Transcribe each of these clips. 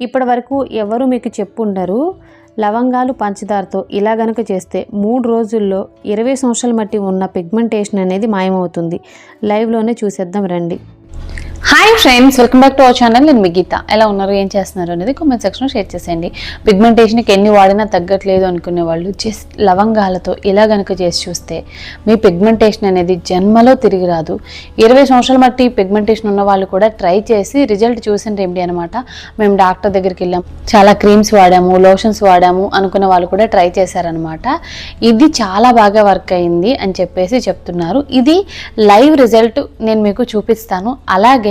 ఇప్పటి వరకు ఎవరు మీకు చెప్పుండరు, లవంగాలు పంచదారతో ఇలా గనుక చేస్తే 3 రోజుల్లో 20 సంవత్సరాల మట్టి ఉన్న పిగ్మెంటేషన్ అనేది మాయమవుతుంది. లైవ్లోనే చూసేద్దాం రండి. Hi friends, welcome back to our channel. నేను మీ గీత. ఎలా ఉన్నారు, ఏం చేస్తున్నారు అనేది కామెంట్ సెక్షన్లో షేర్ చేసేయండి. పిగ్మెంటేషన్కి ఎన్ని వాడినా తగ్గట్లేదు అనుకునే వాళ్ళు జస్ట్ లవంగాలతో ఇలా కనుక చేసి చూస్తే మీ పిగ్మెంటేషన్ అనేది జన్మలో తిరిగి రాదు. 20 సంవత్సరాల మట్టి పిగ్మెంటేషన్ ఉన్న వాళ్ళు కూడా ట్రై చేసి రిజల్ట్ చూసిన రెమెడీ అనమాట. మేము డాక్టర్ దగ్గరికి వెళ్ళాము, చాలా క్రీమ్స్ వాడాము, లోషన్స్ వాడాము అనుకున్న వాళ్ళు కూడా ట్రై చేశారనమాట. ఇది చాలా బాగా వర్క్ అయింది అని చెప్పేసి చెప్తున్నారు. ఇది లైవ్ రిజల్ట్ నేను మీకు చూపిస్తాను. అలాగే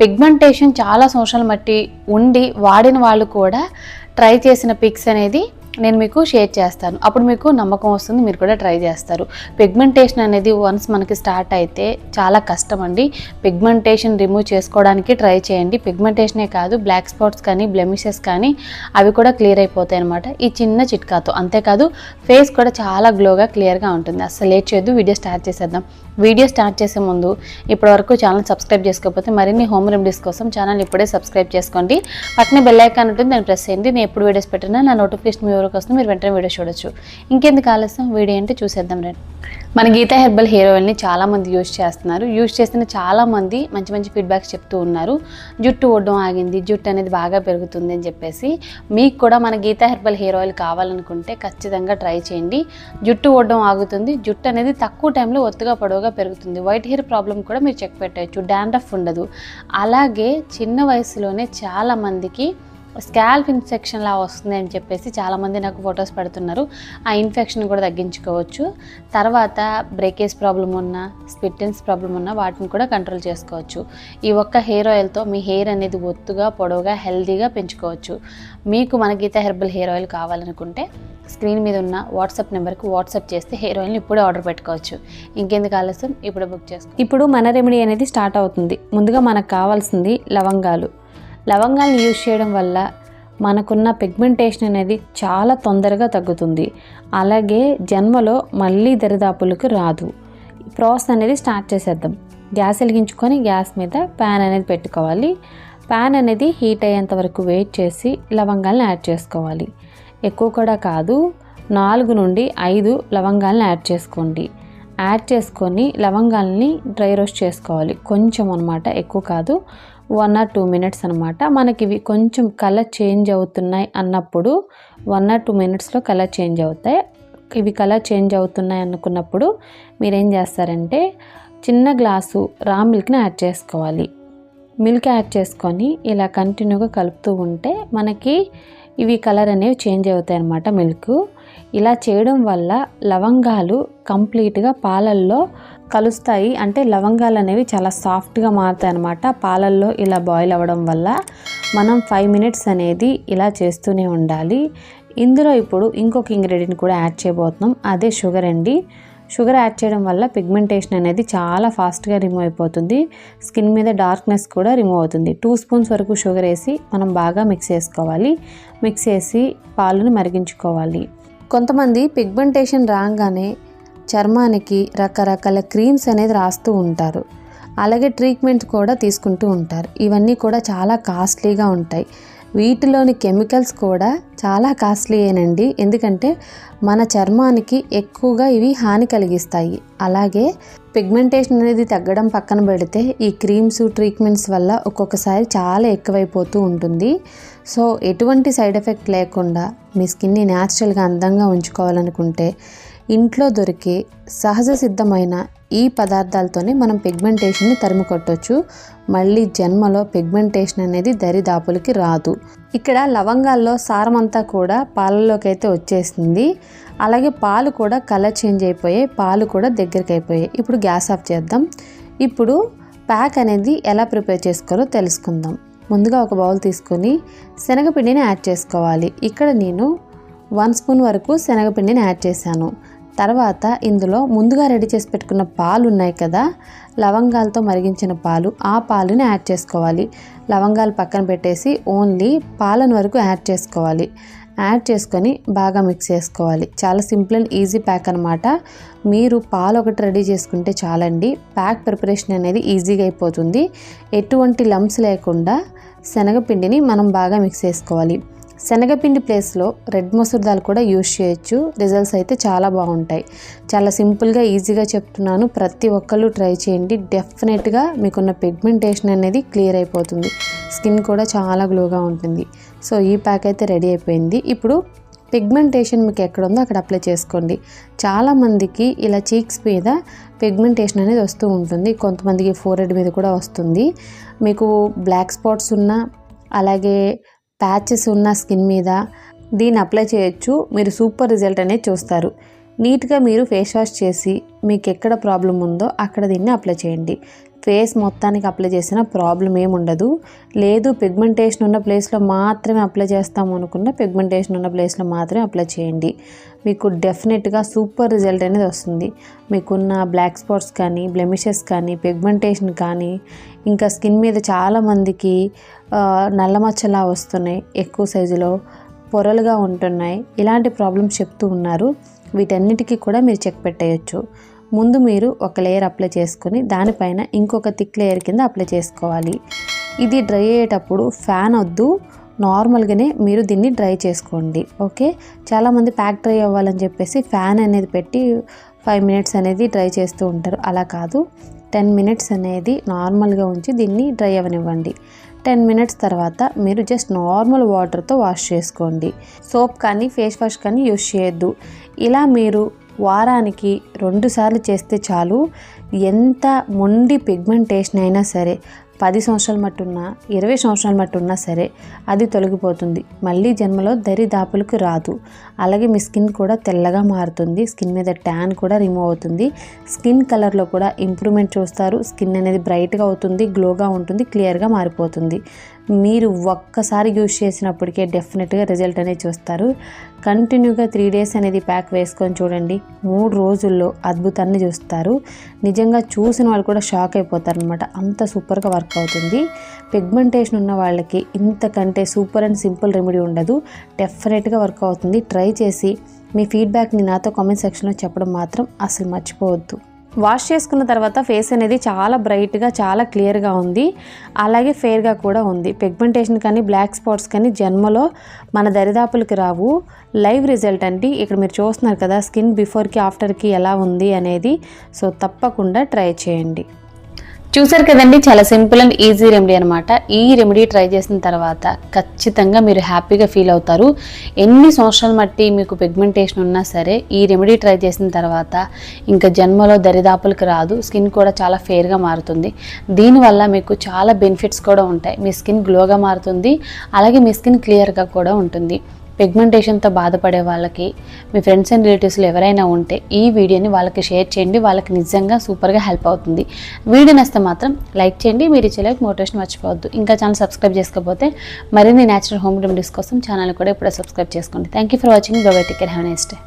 పిగ్మెంటేషన్ చాలా సంవత్సరాల మట్టి ఉండి వాడిన వాళ్ళు కూడా ట్రై చేసిన పిక్స్ అనేది నేను మీకు షేర్ చేస్తాను. అప్పుడు మీకు నమ్మకం వస్తుంది, మీరు కూడా ట్రై చేస్తారు. పిగ్మెంటేషన్ అనేది వన్స్ మనకి స్టార్ట్ అయితే చాలా కష్టం అండి. పిగ్మెంటేషన్ రిమూవ్ చేసుకోవడానికి ట్రై చేయండి. పిగ్మెంటేషనే కాదు, బ్లాక్ స్పాట్స్ కానీ బ్లెమిషెస్ కానీ అవి కూడా క్లియర్ అయిపోతాయి అనమాట ఈ చిన్న చిట్కాతో. అంతేకాదు ఫేస్ కూడా చాలా గ్లోగా క్లియర్గా ఉంటుంది. అసలు లేట్ చేయొద్దు, వీడియో స్టార్ట్ చేసేద్దాం. వీడియో స్టార్ట్ చేసే ముందు ఇప్పటివరకు ఛానల్ సబ్స్క్రైబ్ చేసుకోకపోతే మరిన్ని హోమ్ రెమెడీస్ కోసం ఛానల్ ఇప్పుడే సబ్స్క్రైబ్ చేసుకోండి. పక్కనే బెల్ ఐకాన్ ఉంటుంది, దాన్ని ప్రెస్ చేయండి. నేను ఎప్పుడు వీడియోస్ పెట్టినా నా నోటిఫికేషన్ మీ వరకు వస్తుంది, మీరు వెంటనే వీడియో చూడొచ్చు. ఇంకెందుకు ఆలస్యం, వీడియో ఏంటి చూసేద్దాం రండి. మన గీతా హెర్బల్ హెయిర్ ఆయిల్ని చాలామంది యూజ్ చేస్తున్నారు. యూజ్ చేసిన చాలామంది మంచి మంచి ఫీడ్బ్యాక్స్ చెప్తూ ఉన్నారు. జుట్టు ఊడడం ఆగింది, జుట్టు అనేది బాగా పెరుగుతుంది అని చెప్పేసి. మీకు కూడా మన గీతా హెర్బల్ హెయిర్ ఆయిల్ కావాలనుకుంటే ఖచ్చితంగా ట్రై చేయండి. జుట్టు ఊడడం ఆగుతుంది, జుట్టు అనేది తక్కువ టైంలో ఒత్తుగా పొడవుగా పెరుగుతుంది. వైట్ హెయిర్ ప్రాబ్లం కూడా మీరు చెక్ పెట్టవచ్చు, డాండ్రఫ్ ఉండదు. అలాగే చిన్న వయసులోనే చాలామందికి స్కాల్ప్ ఇన్ఫెక్షన్ లా వస్తుంది అని చెప్పేసి చాలామంది నాకు ఫొటోస్ పెడుతున్నారు. ఆ ఇన్ఫెక్షన్ కూడా తగ్గించుకోవచ్చు. తర్వాత బ్రేకేజ్ ప్రాబ్లం ఉన్నా, స్పిట్టెన్స్ ప్రాబ్లం ఉన్నా వాటిని కూడా కంట్రోల్ చేసుకోవచ్చు. ఈ ఒక్క హెయిర్ ఆయిల్తో మీ హెయిర్ అనేది ఒత్తుగా పొడవుగా హెల్తీగా పెంచుకోవచ్చు. మీకు మన గీతా హెర్బల్ హెయిర్ ఆయిల్ కావాలనుకుంటే స్క్రీన్ మీద ఉన్న వాట్సాప్ నెంబర్కి వాట్సాప్ చేస్తే హెయిర్ ఆయిల్ని ఇప్పుడే ఆర్డర్ పెట్టుకోవచ్చు. ఇంకెందుకు ఆలస్యం, ఇప్పుడు బుక్ చేసుకో. ఇప్పుడు మన రెమెడీ అనేది స్టార్ట్ అవుతుంది. ముందుగా మనకు కావాల్సింది లవంగాలు. లవంగాలను యూజ్ చేయడం వల్ల మనకున్న పిగ్మెంటేషన్ అనేది చాలా తొందరగా తగ్గుతుంది. అలాగే జన్మలో మళ్ళీ దరిదాపులకు రాదు. ప్రాసెస్ అనేది స్టార్ట్ చేసేద్దాం. గ్యాస్ వెలిగించుకొని గ్యాస్ మీద ప్యాన్ అనేది పెట్టుకోవాలి. ప్యాన్ అనేది హీట్ అయ్యేంత వరకు వెయిట్ చేసి లవంగాలను యాడ్ చేసుకోవాలి. ఎక్కువ కూడా కాదు, 4 నుండి 5 లవంగాలను యాడ్ చేసుకోండి. యాడ్ చేసుకొని లవంగాల్ని డ్రై రోస్ట్ చేసుకోవాలి. కొంచెం అనమాట, ఎక్కువ కాదు, 1 or 2 minutes అనమాట. మనకి ఇవి కొంచెం కలర్ చేంజ్ అవుతున్నాయి అన్నప్పుడు 1 or 2 minutesలో కలర్ చేంజ్ అవుతాయి. ఇవి కలర్ చేంజ్ అవుతున్నాయి అనుకున్నప్పుడు మీరేం చేస్తారంటే చిన్న గ్లాసు రా మిల్క్ని యాడ్ చేసుకోవాలి. మిల్క్ యాడ్ చేసుకొని ఇలా కంటిన్యూగా కలుపుతూ ఉంటే మనకి ఇవి కలర్ అనేవి చేంజ్ అవుతాయి అన్నమాట. మిల్క్ ఇలా చేయడం వల్ల లవంగాలు కంప్లీట్గా పాలల్లో కలుస్తాయి. అంటే లవంగాలు అనేవి చాలా సాఫ్ట్గా మారుతాయి అన్నమాట పాలల్లో ఇలా బాయిల్ అవ్వడం వల్ల. మనం 5 minutes అనేది ఇలా చేస్తూనే ఉండాలి. ఇందులో ఇప్పుడు ఇంకొక ఇంగ్రీడియంట్ కూడా యాడ్ చేయబోతున్నాం, అదే షుగర్ అండి. షుగర్ యాడ్ చేయడం వల్ల పిగ్మెంటేషన్ అనేది చాలా ఫాస్ట్గా రిమూవ్ అయిపోతుంది. స్కిన్ మీద డార్క్నెస్ కూడా రిమూవ్ అవుతుంది. 2 spoons వరకు షుగర్ వేసి మనం బాగా మిక్స్ చేసుకోవాలి. మిక్స్ చేసి పాలను మరిగించుకోవాలి. కొంతమంది పిగ్మెంటేషన్ రాగానే చర్మానికి రకరకాల క్రీమ్స్ అనేది రాస్తూ ఉంటారు. అలాగే ట్రీట్మెంట్ కూడా తీసుకుంటూ ఉంటారు. ఇవన్నీ కూడా చాలా కాస్ట్లీగా ఉంటాయి. వీటిలోని కెమికల్స్ కూడా చాలా కాస్ట్లీయేనండి. ఎందుకంటే మన చర్మానికి ఎక్కువగా ఇవి హాని కలిగిస్తాయి. అలాగే పిగ్మెంటేషన్ అనేది తగ్గడం పక్కన పెడితే ఈ క్రీమ్స్ ట్రీట్మెంట్స్ వల్ల ఒక్కొక్కసారి చాలా ఎక్కువైపోతూ ఉంటుంది. సో ఎటువంటి సైడ్ ఎఫెక్ట్ లేకుండా మీ స్కిన్ని న్యాచురల్గా అందంగా ఉంచుకోవాలనుకుంటే ఇంట్లో దొరికే సహజ సిద్ధమైన ఈ పదార్థాలతోనే మనం పిగ్మెంటేషన్ని తరిమి కొట్టవచ్చు. మళ్ళీ జన్మలో పిగ్మెంటేషన్ అనేది దరిదాపులకి రాదు. ఇక్కడ లవంగాల్లో సారం అంతా కూడా పాలల్లోకి అయితే వచ్చేసింది. అలాగే పాలు కూడా కలర్ చేంజ్ అయిపోయాయి, పాలు కూడా దగ్గరికి అయిపోయాయి. ఇప్పుడు గ్యాస్ ఆఫ్ చేద్దాం. ఇప్పుడు ప్యాక్ అనేది ఎలా ప్రిపేర్ చేసుకోవాలో తెలుసుకుందాం. ముందుగా ఒక బౌల్ తీసుకొని శనగపిండిని యాడ్ చేసుకోవాలి. ఇక్కడ నేను 1 spoon వరకు శనగపిండిని యాడ్ చేశాను. తర్వాత ఇందులో ముందుగా రెడీ చేసి పెట్టుకున్న పాలు ఉన్నాయి కదా, లవంగాలతో మరిగించిన పాలు, ఆ పాలుని యాడ్ చేసుకోవాలి. లవంగాలు పక్కన పెట్టేసి ఓన్లీ పాలను వరకు యాడ్ చేసుకోవాలి. యాడ్ చేసుకొని బాగా మిక్స్ చేసుకోవాలి. చాలా సింపుల్ అండ్ ఈజీ ప్యాక్ అనమాట. మీరు పాలు ఒకటి రెడీ చేసుకుంటే చాలండి, ప్యాక్ ప్రిపరేషన్ అనేది ఈజీగా అయిపోతుంది. ఎటువంటి లంప్స్ లేకుండా శనగపిండిని మనం బాగా మిక్స్ చేసుకోవాలి. శనగపిండి ప్లేస్లో రెడ్ మసూర్ దాల్ కూడా యూజ్ చేయొచ్చు. రిజల్ట్స్ అయితే చాలా బాగుంటాయి. చాలా సింపుల్గా ఈజీగా చెప్తున్నాను, ప్రతి ఒక్కళ్ళు ట్రై చేయండి. డెఫినెట్గా మీకున్న పిగ్మెంటేషన్ అనేది క్లియర్ అయిపోతుంది. స్కిన్ కూడా చాలా గ్లోగా ఉంటుంది. సో ఈ ప్యాక్ అయితే రెడీ అయిపోయింది. ఇప్పుడు పిగ్మెంటేషన్ మీకు ఎక్కడ ఉందో అక్కడ అప్లై చేసుకోండి. చాలామందికి ఇలా చీక్స్ మీద పిగ్మెంటేషన్ అనేది వస్తూ ఉంటుంది. కొంతమందికి ఫోర్హెడ్ మీద కూడా వస్తుంది. మీకు బ్లాక్ స్పాట్స్ ఉన్న అలాగే ప్యాచెస్ ఉన్న స్కిన్ మీద దీన్ని అప్లై చేయొచ్చు. మీరు సూపర్ రిజల్ట్ అనేది చూస్తారు. నీట్గా మీరు ఫేస్ వాష్ చేసి మీకు ఎక్కడ ప్రాబ్లం ఉందో అక్కడ దీన్ని అప్లై చేయండి. ఫేస్ మొత్తానికి అప్లై చేసిన ప్రాబ్లం ఏమి ఉండదు. లేదు పిగ్మెంటేషన్ ఉన్న ప్లేస్లో మాత్రమే అప్లై చేస్తాము అనుకున్న పిగ్మెంటేషన్ ఉన్న ప్లేస్లో మాత్రమే అప్లై చేయండి. మీకు డెఫినెట్గా సూపర్ రిజల్ట్ అనేది వస్తుంది. మీకున్న బ్లాక్ స్పాట్స్ కానీ, బ్లెమిషెస్ కానీ, పిగ్మెంటేషన్ కానీ, ఇంకా స్కిన్ మీద చాలామందికి నల్ల మచ్చలా వస్తున్నాయి, ఎక్కువ సైజులో పొరలుగా ఉంటున్నాయి, ఇలాంటి ప్రాబ్లమ్స్ చెప్తూ ఉన్నారు. వీటన్నిటికీ కూడా మీరు చెక్ పెట్టేయచ్చు. ముందు మీరు ఒక లేయర్ అప్లై చేసుకొని దానిపైన ఇంకొక థిక్ లేయర్ కింద అప్లై చేసుకోవాలి. ఇది డ్రై అయ్యేటప్పుడు ఫ్యాన్ వద్దు, నార్మల్గానే మీరు దీన్ని డ్రై చేసుకోండి. ఓకే, చాలామంది ప్యాక్ డ్రై అవ్వాలని చెప్పేసి ఫ్యాన్ అనేది పెట్టి 5 minutes అనేది డ్రై చేస్తూ ఉంటారు. అలా కాదు, 10 minutes అనేది నార్మల్గా ఉంచి దీన్ని డ్రై అవ్వనివ్వండి. 10 minutes తర్వాత మీరు జస్ట్ నార్మల్ వాటర్తో వాష్ చేసుకోండి. సోప్ కానీ ఫేస్ వాష్ కానీ యూజ్ చేయొద్దు. ఇలా మీరు వారానికి 2 సార్లు చేస్తే చాలు. ఎంత మొండి పిగ్మెంటేషన్ అయినా సరే, 10 సంవత్సరాల మట్టున్నా 20 సంవత్సరాల మట్టున్నా సరే అది తొలగిపోతుంది. మళ్ళీ జన్మలో దరిదాపులకు రాదు. అలాగే మీ స్కిన్ కూడా తెల్లగా మారుతుంది. స్కిన్ మీద ట్యాన్ కూడా రిమూవ్ అవుతుంది. స్కిన్ కలర్లో కూడా ఇంప్రూవ్మెంట్ చూస్తారు. స్కిన్ అనేది బ్రైట్గా అవుతుంది, గ్లోగా ఉంటుంది, క్లియర్గా మారిపోతుంది. మీరు ఒక్కసారి యూజ్ చేసినప్పటికే డెఫినెట్గా రిజల్ట్ అనేది చూస్తారు. కంటిన్యూగా 3 days అనేది ప్యాక్ వేసుకొని చూడండి. 3 రోజుల్లో అద్భుతాన్ని చూస్తారు. నిజంగా చూసిన వాళ్ళు కూడా షాక్ అయిపోతారు అనమాట. అంత సూపర్గా వర్క్ అవుతుంది. పిగ్మెంటేషన్ ఉన్న వాళ్ళకి ఇంతకంటే సూపర్ అండ్ సింపుల్ రెమెడీ ఉండదు. డెఫినెట్గా వర్క్ అవుతుంది. ట్రై చేసి మీ ఫీడ్బ్యాక్ని నాతో కామెంట్ సెక్షన్లో చెప్పడం మాత్రం అసలు మర్చిపోవద్దు. వాష్ చేసుకున్న తర్వాత ఫేస్ అనేది చాలా బ్రైట్గా, చాలా క్లియర్గా ఉంది. అలాగే ఫెయిర్గా కూడా ఉంది. పిగ్మెంటేషన్ కానీ బ్లాక్ స్పాట్స్ కానీ జన్మలో మన దరిదాపులకి రావు. లైవ్ రిజల్ట్ అండి. ఇక్కడ మీరు చూస్తున్నారు కదా స్కిన్ బిఫోర్కి ఆఫ్టర్కి ఎలా ఉంది అనేది. సో తప్పకుండా ట్రై చేయండి. చూసారు కదండి, చాలా సింపుల్ అండ్ ఈజీ రెమెడీ అనమాట. ఈ రెమెడీ ట్రై చేసిన తర్వాత ఖచ్చితంగా మీరు హ్యాపీగా ఫీల్ అవుతారు. ఎన్ని సంవత్సరాల మట్టి మీకు పిగ్మెంటేషన్ ఉన్నా సరే ఈ రెమెడీ ట్రై చేసిన తర్వాత ఇంకా జన్మలో దరిదాపులకు రాదు. స్కిన్ కూడా చాలా ఫెయిర్గా మారుతుంది. దీనివల్ల మీకు చాలా బెనిఫిట్స్ కూడా ఉంటాయి. మీ స్కిన్ గ్లోగా మారుతుంది, అలాగే మీ స్కిన్ క్లియర్గా కూడా ఉంటుంది. పిగ్మెంటేషన్తో బాధపడే వాళ్ళకి, మీ ఫ్రెండ్స్ అండ్ రిలేటివ్స్లో ఎవరైనా ఉంటే ఈ వీడియోని వాళ్ళకి షేర్ చేయండి. వాళ్ళకి నిజంగా సూపర్గా హెల్ప్ అవుతుంది. వీడియో నచ్చితే మాత్రం లైక్ చేయండి. మీరు ఇచ్చే మోటివేషన్ మర్చిపోవద్దు. ఇంకా ఛానల్ సబ్స్క్రైబ్ చేసుకోకపోతే మరిన్ని న్యాచురల్ హోమ్ రెమెడీస్ కోసం ఛానల్ కూడా ఇప్పుడే సబ్స్క్రైబ్ చేసుకోండి. Thank you for watching. By by, take care, have a nice day.